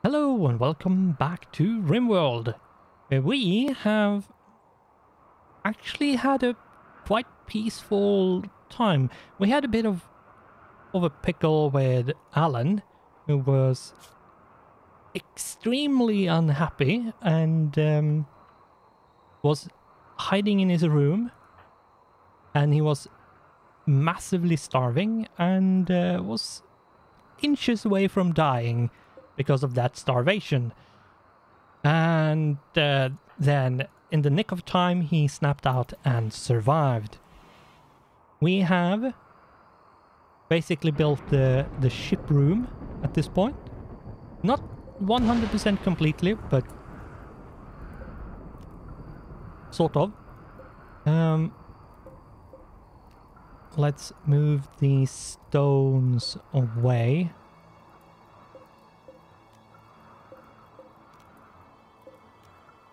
Hello and welcome back to RimWorld. We have actually had a quite peaceful time. We had a bit of a pickle with Alan, who was extremely unhappy and was hiding in his room, and he was massively starving and was inches away from dying because of that starvation. And then in the nick of time he snapped out and survived. We have basically built the ship room at this point. Not 100% completely, but sort of. Let's move these stones away.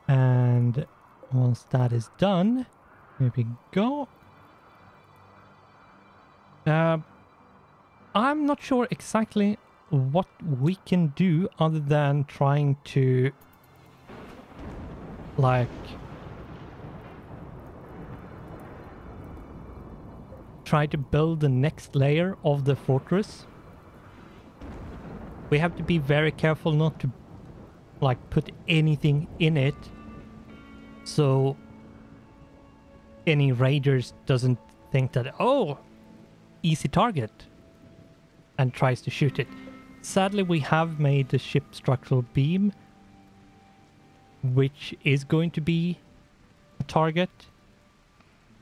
And once that is done, here we go. I'm not sure exactly what we can do other than trying to, like, try to build the next layer of the fortress. We have to be very careful not to, like, put anything in it, so any raiders doesn't think that, oh, easy target, and tries to shoot it. Sadly, we have made the ship structural beam, which is going to be a target,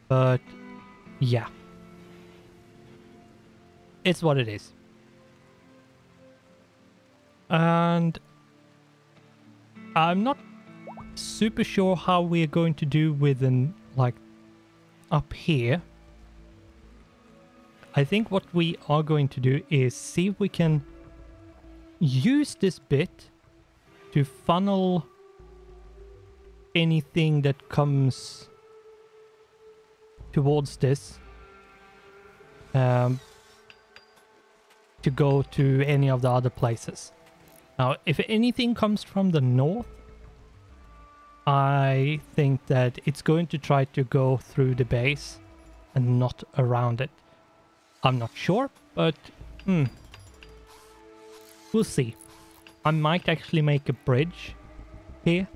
but yeah, it's what it is. And I'm not super sure how we're going to do with an, like, up here. I think what we are going to do is see if we can use this bit to funnel anything that comes towards this to go to any of the other places. Now, if anything comes from the north, I think that it's going to try to go through the base and not around it. I'm not sure, but we'll see. I might actually make a bridge here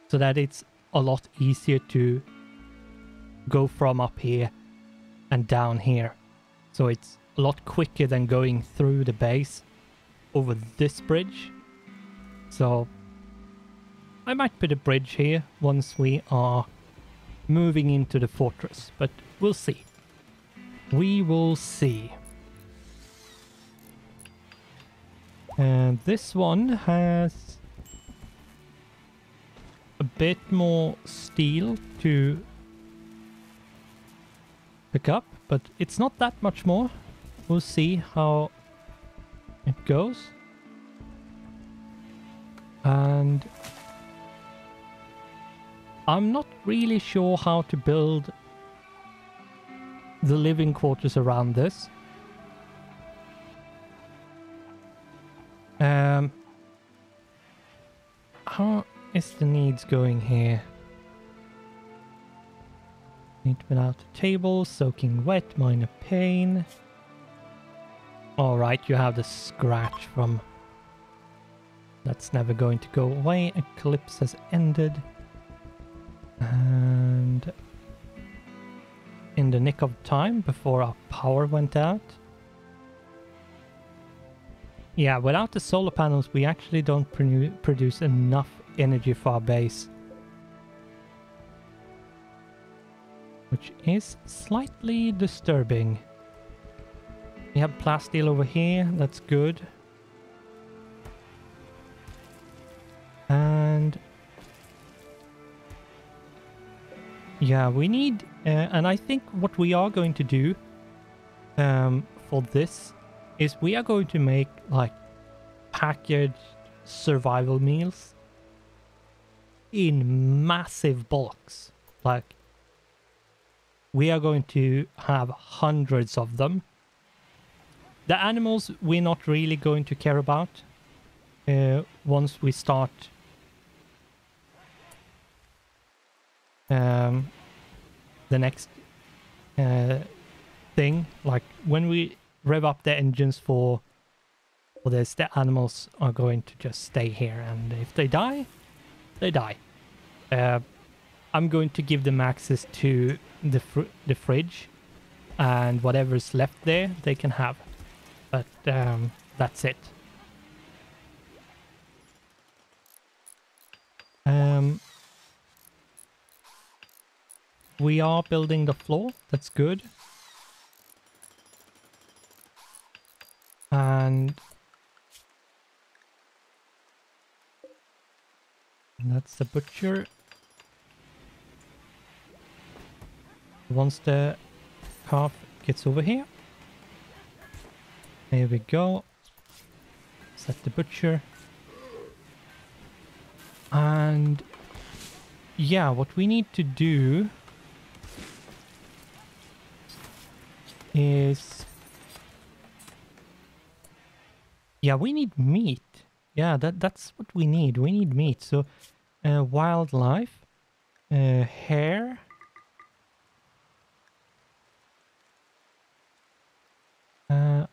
so that it's a lot easier to go from up here and down here. So it's a lot quicker than going through the base over this bridge. So I might put a bridge here once we are moving into the fortress, but we'll see. We will see. And this one has a bit more steel to pick up, but it's not that much more. We'll see how it goes. And I'm not really sure how to build the living quarters around this. How is the needs going here? Need to put out a table, soaking wet, minor pain. Alright, you have the scratch from... That's never going to go away. Eclipse has ended. And in the nick of time before our power went out. Yeah, without the solar panels we actually don't produce enough energy for our base, which is slightly disturbing. We have plasteel over here, that's good. And yeah, we need, and I think what we are going to do for this is we are going to make, like, packaged survival meals in massive bulks. Like, we are going to have hundreds of them. The animals we're not really going to care about. once we start the next thing, like when we rev up the engines for this, the animals are going to just stay here, and if they die, they die. I'm going to give them access to the fridge, and whatever's left there they can have, but that's it. We are building the floor, that's good. And that's the butcher. Once the calf gets over here. There we go. Set the butcher. And yeah, what we need to do is... yeah, we need meat. Yeah, that's what we need. We need meat. So, wildlife, hare,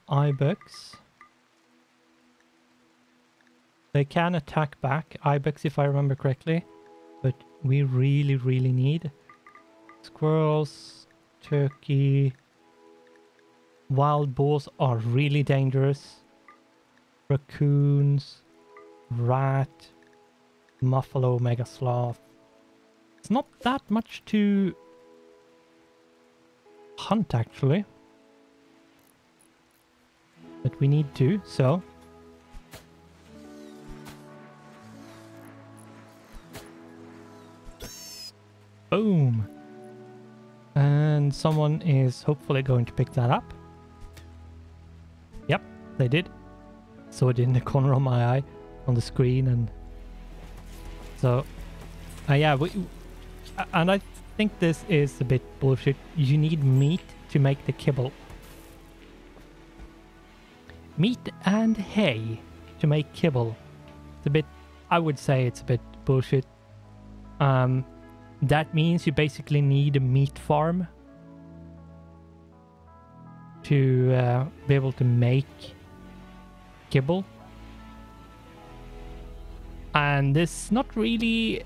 ibex. They can attack back, ibex if I remember correctly, but we really, really need squirrels, turkey. Wild boars are really dangerous. Raccoons, rat, buffalo, mega sloth. It's not that much to hunt actually, but we need to, so boom. And someone is hopefully going to pick that up. Yep, they did. Saw it in the corner of my eye on the screen, and so yeah, and I think this is a bit bullshit. You need meat to make the kibble. Meat and hay to make kibble. It's a bit, I would say it's a bit bullshit. That means you basically need a meat farm to be able to make kibble. And there's not really,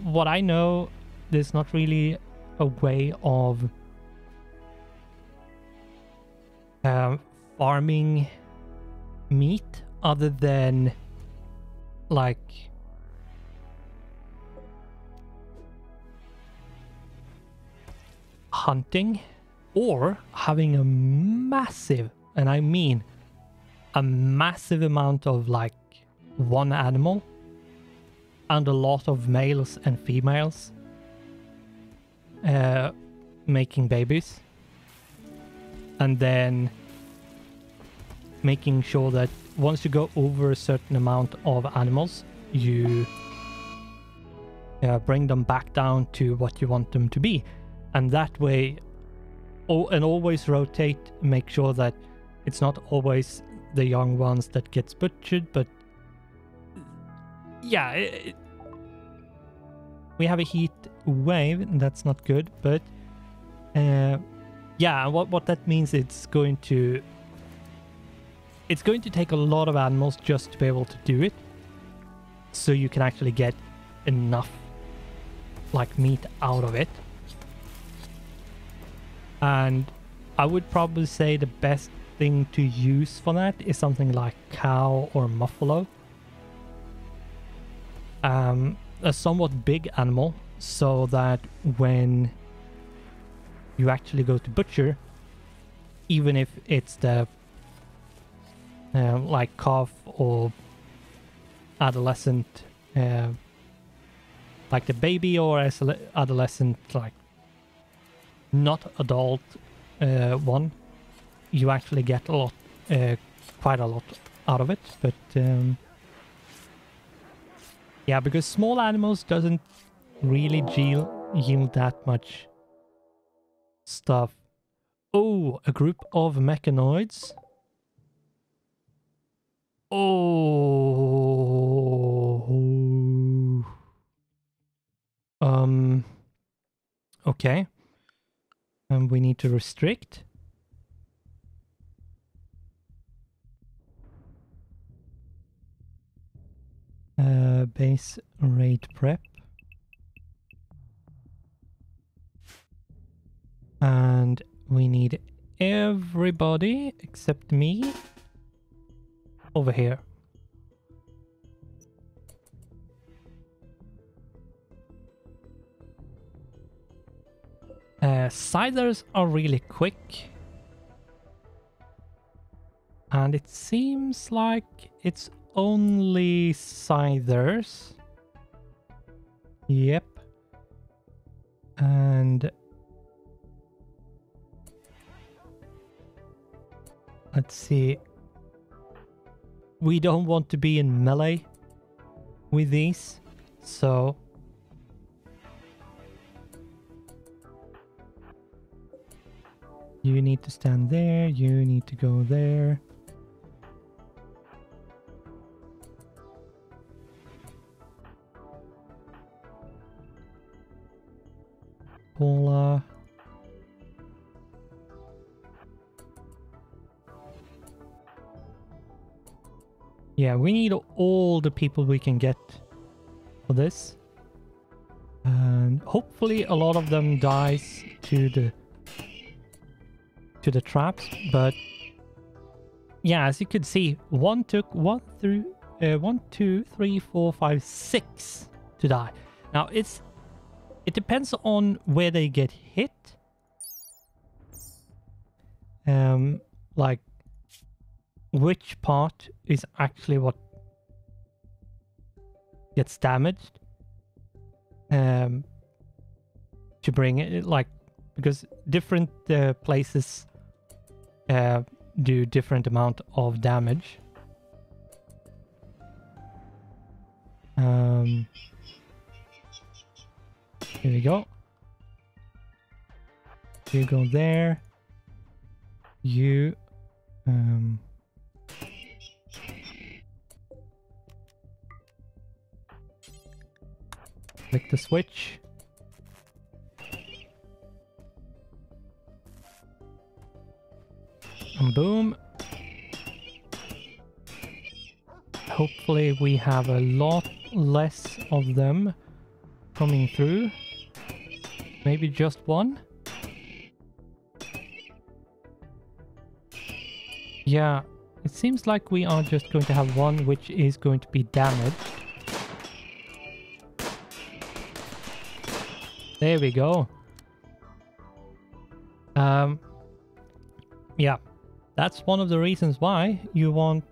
what I know, there's not really a way of farming meat other than like hunting or having a massive, and I mean a massive amount of like one animal and a lot of males and females making babies, and then making sure that once you go over a certain amount of animals, you bring them back down to what you want them to be, and that way, and always rotate, make sure that it's not always the young ones that gets butchered, but yeah, we have a heat wave, and that's not good, but yeah, what that means, it's going to take a lot of animals just to be able to do it, so you can actually get enough like meat out of it. And I would probably say the best thing to use for that is something like cow or buffalo. A somewhat big animal, so that when you actually go to butcher, even if it's the like calf or adolescent, like the baby or adolescent, like not adult one, you actually get a lot, quite a lot out of it. But yeah, because small animals doesn't really yield that much stuff. Oh, a group of mechanoids. Oh, Okay. And we need to restrict. Base rate prep. And we need everybody except me over here. Scythers are really quick. And it seems like it's only Scythers. Yep. And let's see. We don't want to be in melee with these, so you need to stand there, you need to go there. Paula. Yeah, we need all the people we can get for this. And hopefully a lot of them dies to the traps, but yeah, as you could see, one took 1, 2, 3, 4, 5, 6 to die. Now it depends on where they get hit. Like which part is actually what gets damaged. To bring it, like, because different places do different amount of damage. Here we go. You go there. You click the switch. And boom. Hopefully we have a lot less of them coming through. Maybe just one. Yeah, it seems like we are just going to have one which is going to be damaged. There we go. Yeah, that's one of the reasons why you want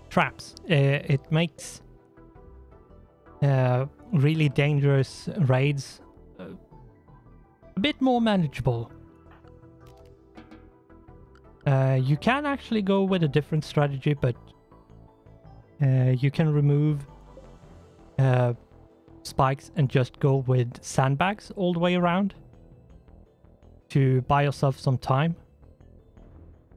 traps. It makes really dangerous raids a bit more manageable. You can actually go with a different strategy, but you can remove spikes and just go with sandbags all the way around to buy yourself some time.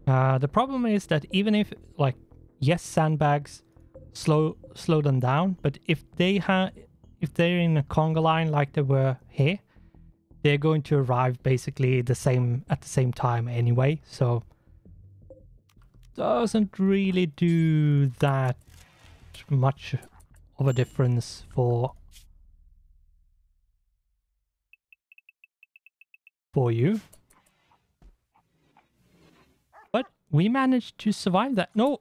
The problem is that even if, like, yes, sandbags slow them down, but if they're in a conga line like they were here, they're going to arrive basically at the same time anyway, so doesn't really do that much of a difference for you. But we managed to survive that. No.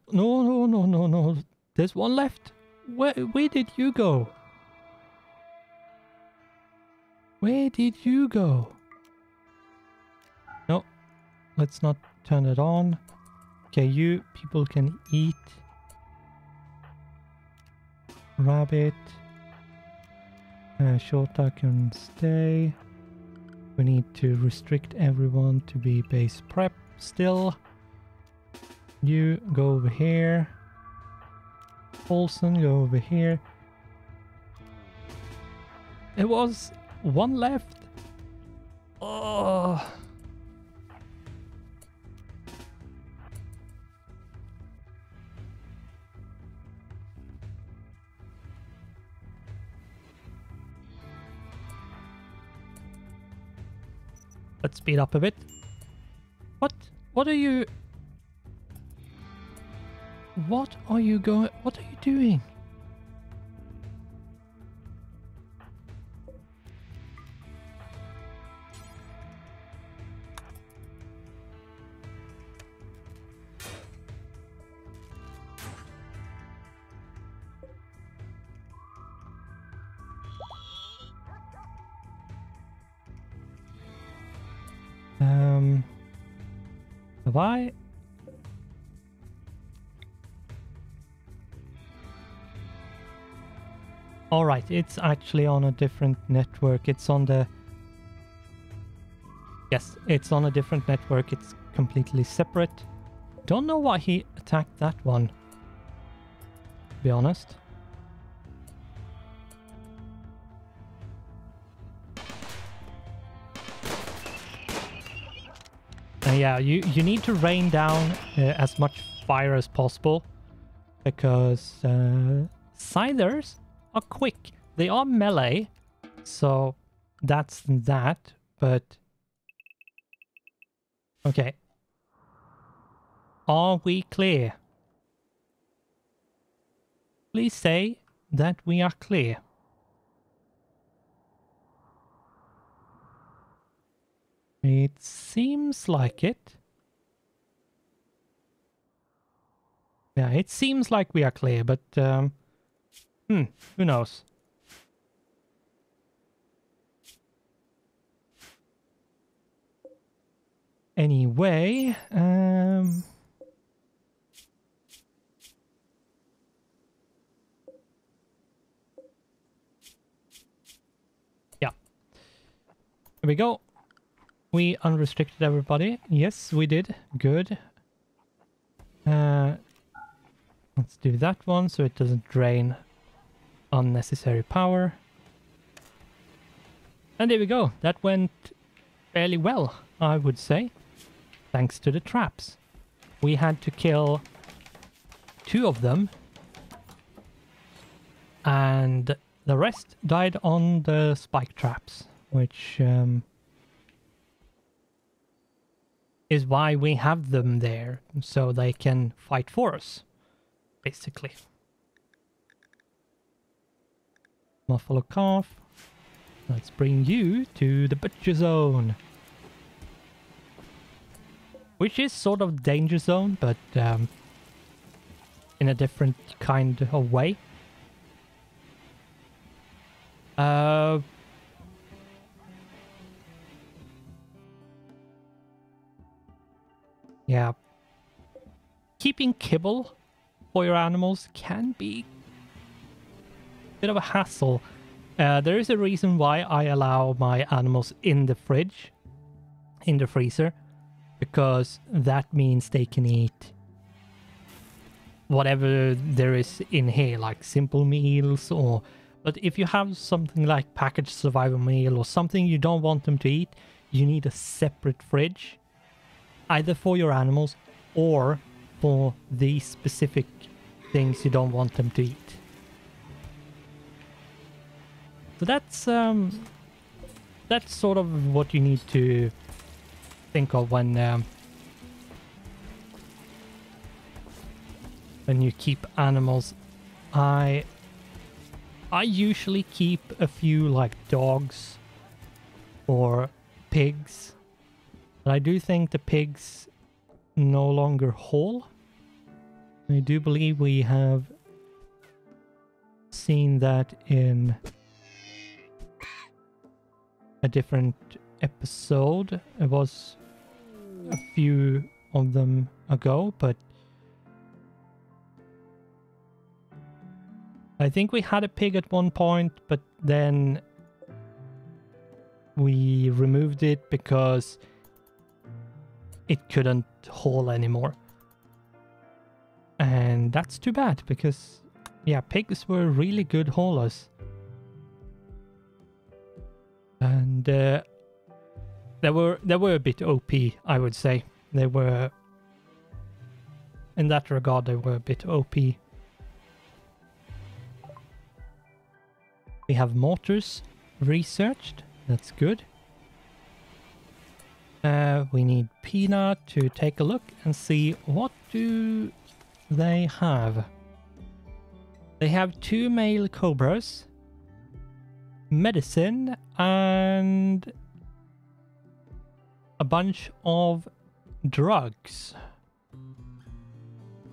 There's one left. Where did you go? Where did you go? No, let's not turn it on. Okay, you people can eat. Rabbit. Shorta can stay. We need to restrict everyone to be base prep still. You go over here. Olsen, go over here. There was one left. Oh. Let's speed up a bit. What? What are you... What are you going... What are you doing? Have I? Alright, it's actually on a different network. It's on the... Yes, it's on a different network. It's completely separate. Don't know why he attacked that one, to be honest. Yeah, you need to rain down as much fire as possible, because scythers are quick. They are melee, so that's that, but... Okay. Are we clear? Please say that we are clear. It seems like it. Yeah, it seems like we are clear, but who knows? Anyway, yeah. Here we go. We unrestricted everybody. Yes, we did. Good. Let's do that one so it doesn't drain unnecessary power. And there we go. That went fairly well, I would say. Thanks to the traps. We had to kill 2 of them. And the rest died on the spike traps, which... is why we have them there, so they can fight for us, basically. Muffalo calf. Let's bring you to the butcher zone. Which is sort of danger zone, but in a different kind of way. Yeah. Keeping kibble for your animals can be a bit of a hassle. There is a reason why I allow my animals in the fridge, in the freezer, because that means they can eat whatever there is in here, like simple meals or... But if you have something like packaged survival meal or something you don't want them to eat, you need a separate fridge. Either for your animals or for these specific things you don't want them to eat. So that's sort of what you need to think of when you keep animals. I usually keep a few like dogs or pigs. But I do think the pigs no longer haul. I do believe we have seen that in a different episode. It was a few of them ago, but I think we had a pig at one point, but then we removed it because it couldn't haul anymore. And that's too bad, because yeah, pigs were really good haulers. And they were a bit OP, I would say. They were, in that regard, they were a bit OP. We have mortars researched. That's good. We need Peanut to take a look and see what do they have. They have 2 male cobras, medicine, and a bunch of drugs.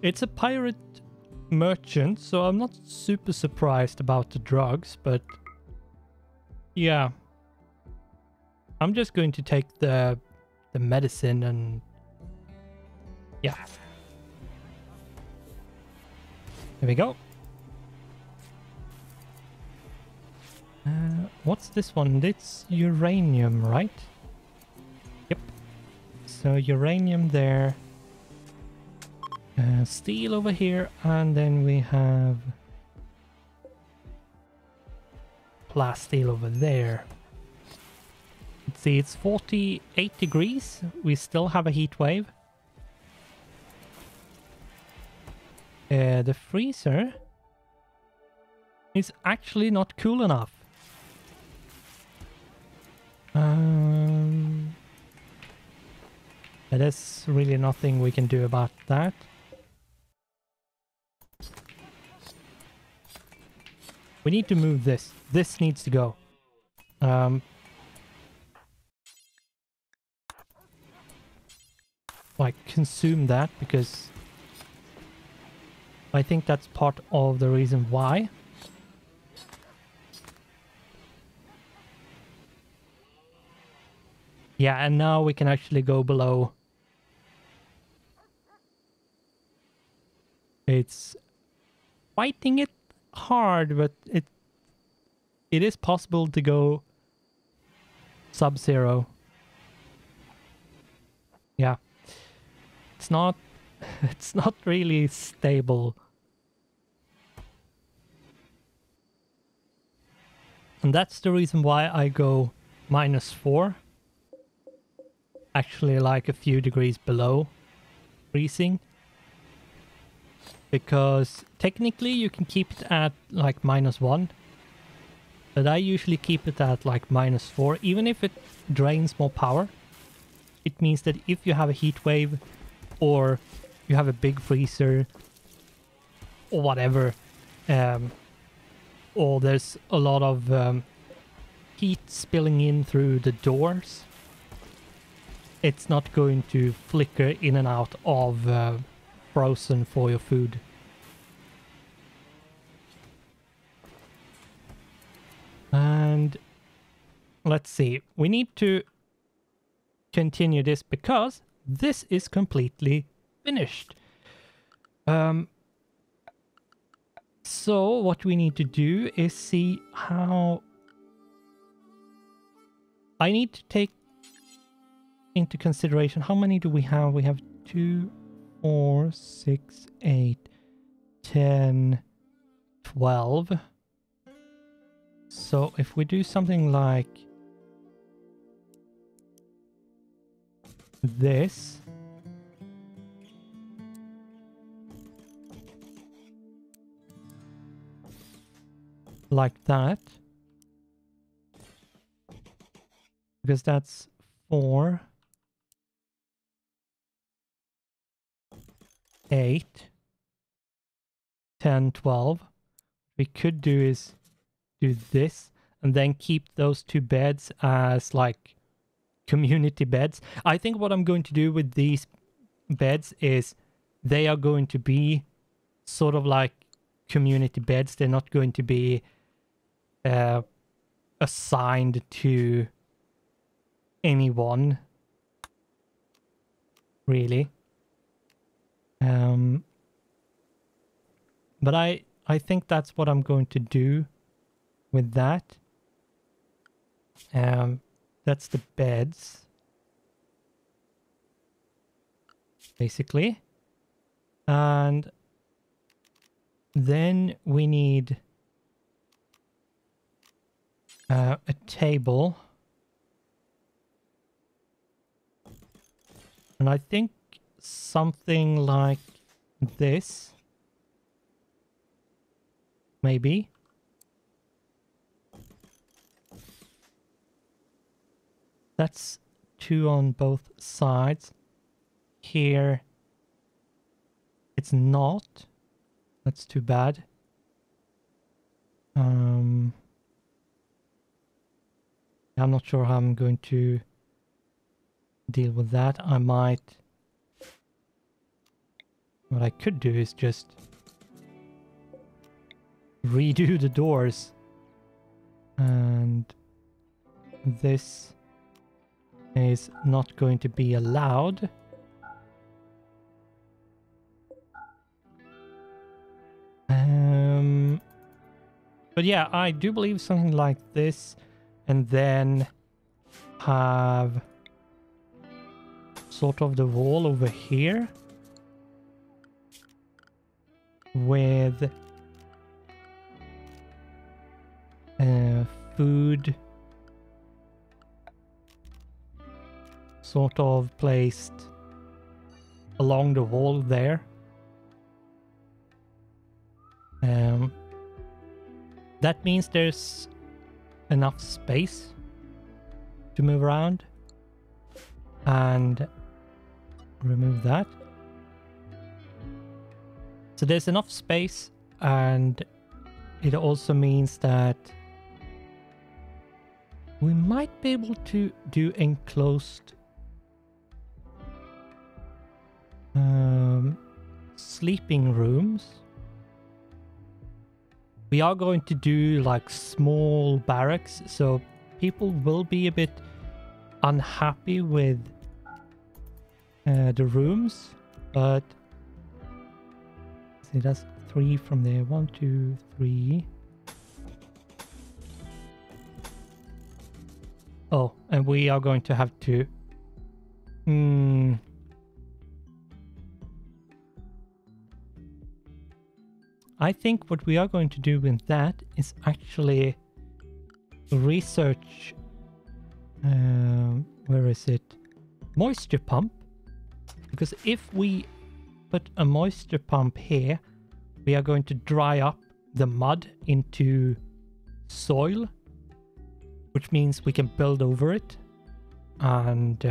It's a pirate merchant, so I'm not super surprised about the drugs, but yeah. I'm just going to take the medicine and yeah. Here we go. What's this one? It's uranium, right? Yep. So uranium there. Steel over here, and then we have plasteel over there. Let's see, it's 48 degrees. We still have a heat wave. The freezer is actually not cool enough. There's really nothing we can do about that. We need to move this. This needs to go. Like, consume that, because I think that's part of the reason why. Yeah, and now we can actually go below. It's fighting it hard, but it is possible to go sub-zero. Yeah. It's not really stable. And that's the reason why I go -4. Actually, like a few degrees below freezing. Because technically you can keep it at like -1. But I usually keep it at like -4. Even if it drains more power. It means that if you have a heat wave or you have a big freezer or whatever, or there's a lot of heat spilling in through the doors, it's not going to flicker in and out of frozen for your food. And let's see, we need to continue this because this is completely finished. So what we need to do is see how... I need to take into consideration how many do we have? We have 2, 4, 6, 8, 10, 12. So if we do something like this, like that, because that's 4, 8, 10, 12. What we could do is do this and then keep those 2 beds as like community beds. I think what I'm going to do with these beds is they are going to be sort of like community beds. They're not going to be assigned to anyone, really. But I think that's what I'm going to do with that. That's the beds, basically. And then we need a table. And I think something like this, maybe. That's two on both sides. Here, it's not. That's too bad. I'm not sure how I'm going to deal with that. I might... What I could do is just redo the doors. And this is not going to be allowed. But yeah, I do believe something like this, and then have sort of the wall over here with food sort of placed along the wall there. That means there's enough space to move around, and remove that. So there's enough space, and it also means that we might be able to do enclosed sleeping rooms. We are going to do like small barracks, so people will be a bit unhappy with the rooms, but see, that's 3 from there. 1, 2, 3. Oh, and we are going to have to I think what we are going to do with that is actually research, where is it? Moisture pump. Because if we put a moisture pump here, we are going to dry up the mud into soil, which means we can build over it. And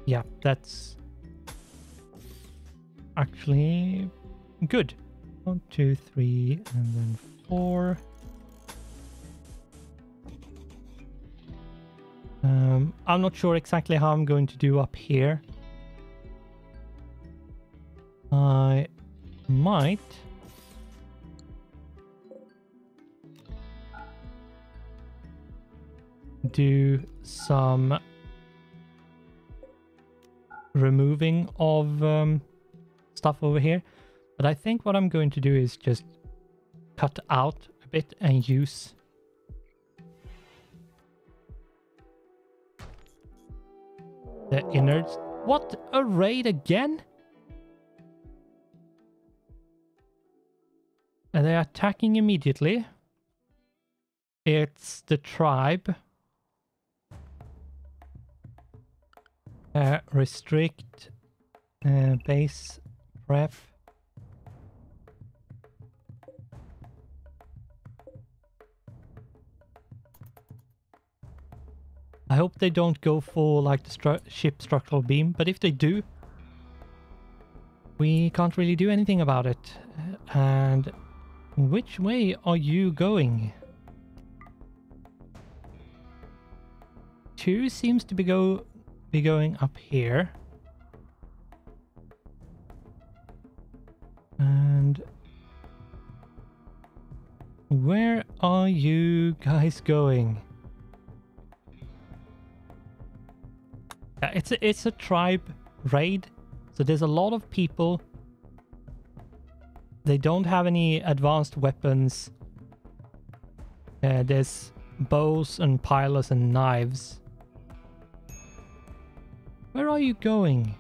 yeah, that's actually good. 1, 2, 3, and then 4. I'm not sure exactly how I'm going to do up here. I might do some removing of stuff over here. But I think what I'm going to do is just cut out a bit and use the innards. What? A raid again? And they're attacking immediately. It's the tribe. Restrict base prep. I hope they don't go for like the ship structural beam, but if they do, we can't really do anything about it. And which way are you going? 2 seems to be going up here. And where are you guys going? It's a tribe raid, so there's a lot of people. They don't have any advanced weapons. There's bows and pilers and knives. Where are you going?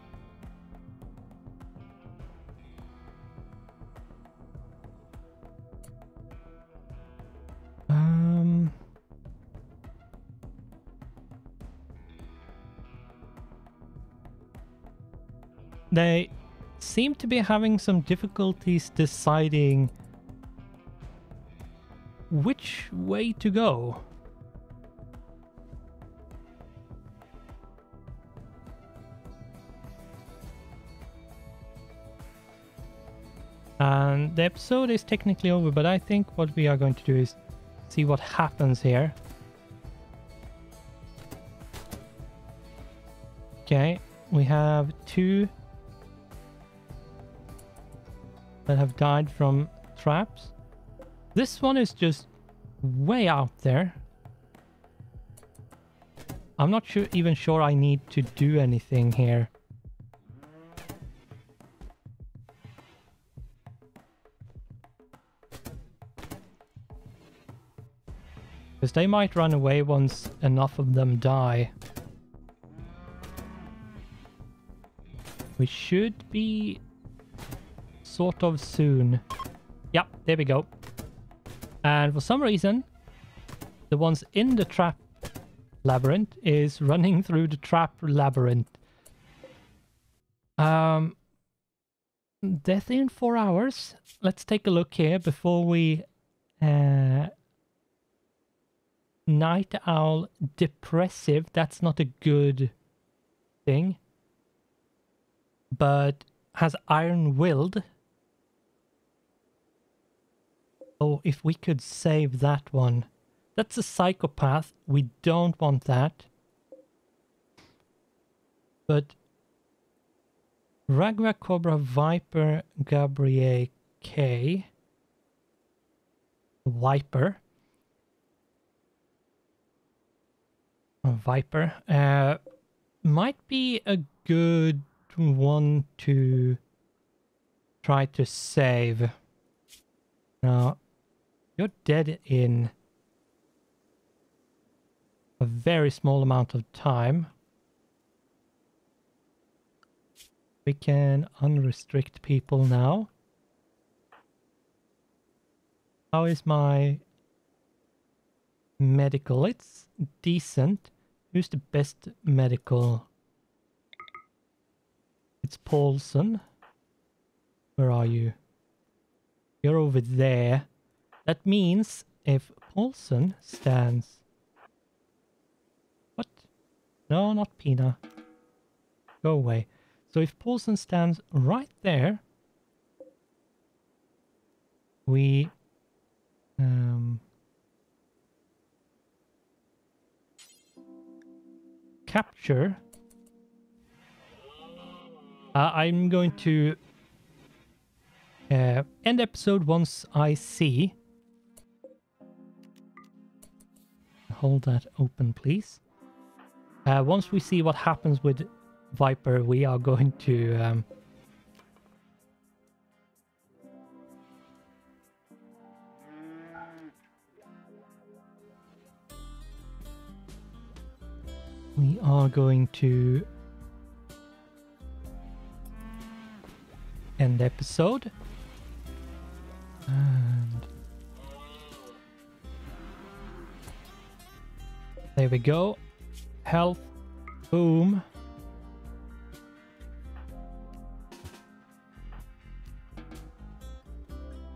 They seem to be having some difficulties deciding which way to go. And the episode is technically over, but I think what we are going to do is see what happens here. Okay, we have 2 that have died from traps. This one is just way out there. I'm not even sure I need to do anything here. Because they might run away once enough of them die. We should be sort of soon. Yep, there we go. And for some reason, the ones in the trap labyrinth is running through the trap labyrinth. Death in 4 hours. Let's take a look here before we... Night owl depressive. That's not a good thing. But has iron-willed. Oh, if we could save that one. That's a psychopath. We don't want that. But Ragwa Cobra Viper Gabriel K. Viper. Viper. Might be a good one to try to save. Now, you're dead in a very small amount of time. We can unrestrict people now. How is my medical? It's decent. Who's the best medical? It's Paulson. Where are you? You're over there. That means if Paulson stands... What? No, not Pina. Go away. So if Paulson stands right there, we... capture. I'm going to end episode once I see. Hold that open, please. Once we see what happens with Viper, we are going to end the episode. And there we go. Health. Boom.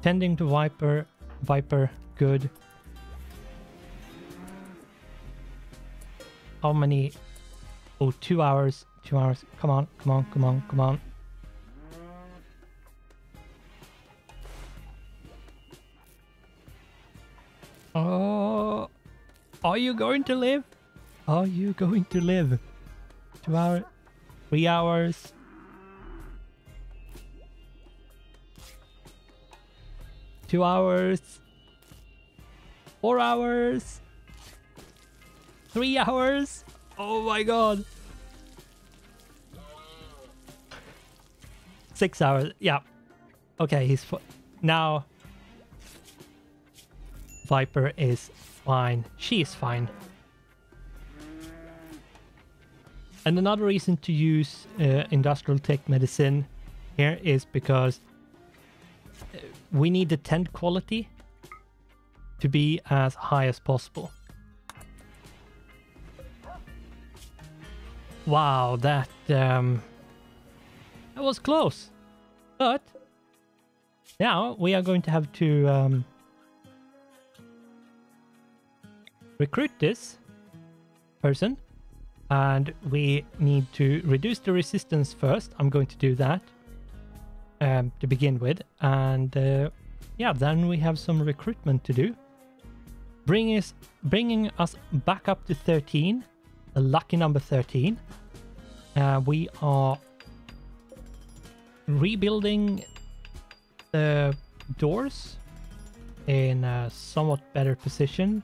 Tending to Viper. Viper. Good. How many? Oh, 2 hours. 2 hours. Come on, come on, come on, come on. Oh, are you going to live? Are you going to live? 2 hours. 3 hours. 2 hours. 4 hours. 3 hours. Oh my god. 6 hours. Yeah. Okay, he's now. Viper is fine. She is fine. And another reason to use industrial tech medicine here is because we need the tent quality to be as high as possible. Wow, that was close. But now we are going to have to recruit this person, and we need to reduce the resistance first. I'm going to do that. to begin with, and yeah, then we have some recruitment to do, bringing us back up to 13, the lucky number 13. We are rebuilding the doors in a somewhat better position,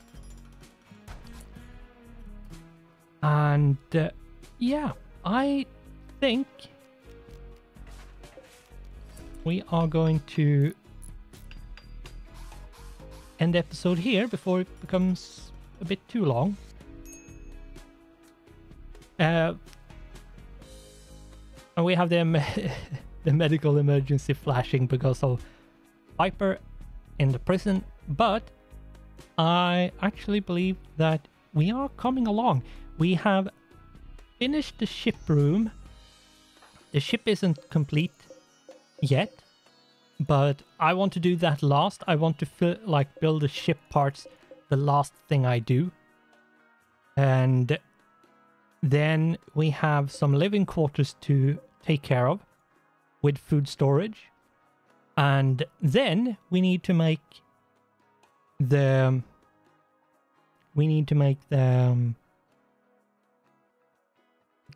and yeah, I think we are going to end the episode here before it becomes a bit too long. And we have the medical emergency flashing because of Viper in the prison, but I actually believe that we are coming along. We have finished the ship room. The ship isn't complete yet, but I want to do that last. I want to build the ship parts the last thing I do. And then we have some living quarters to take care of with food storage. And then we need to make the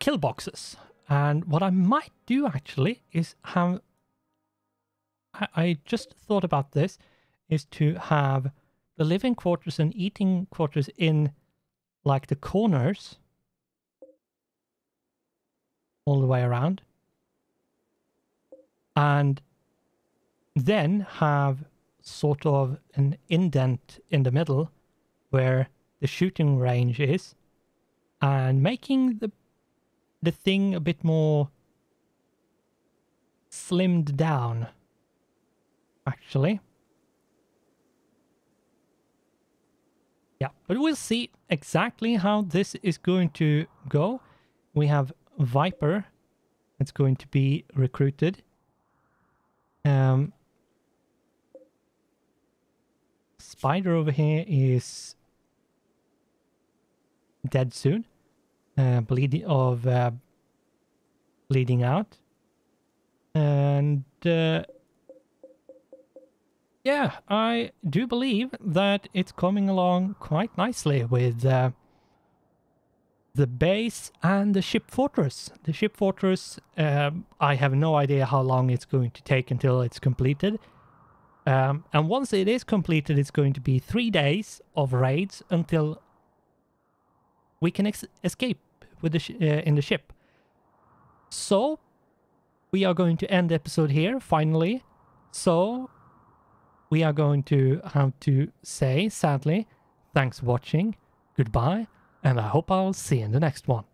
kill boxes. And what I might do actually is have, I just thought about this, is to have the living quarters and eating quarters in like the corners all the way around, and then have sort of an indent in the middle where the shooting range is, and making the thing a bit more slimmed down, actually. Yeah, but we'll see exactly how this is going to go. We have Viper that's going to be recruited. Spider over here is dead soon. Bleeding out. And yeah, I do believe that it's coming along quite nicely with the base and the ship fortress. The ship fortress, I have no idea how long it's going to take until it's completed. And once it is completed, it's going to be 3 days of raids until we can escape with in the ship. So we are going to end the episode here, finally. So we are going to have to say, sadly, thanks for watching, goodbye, and I hope I'll see you in the next one.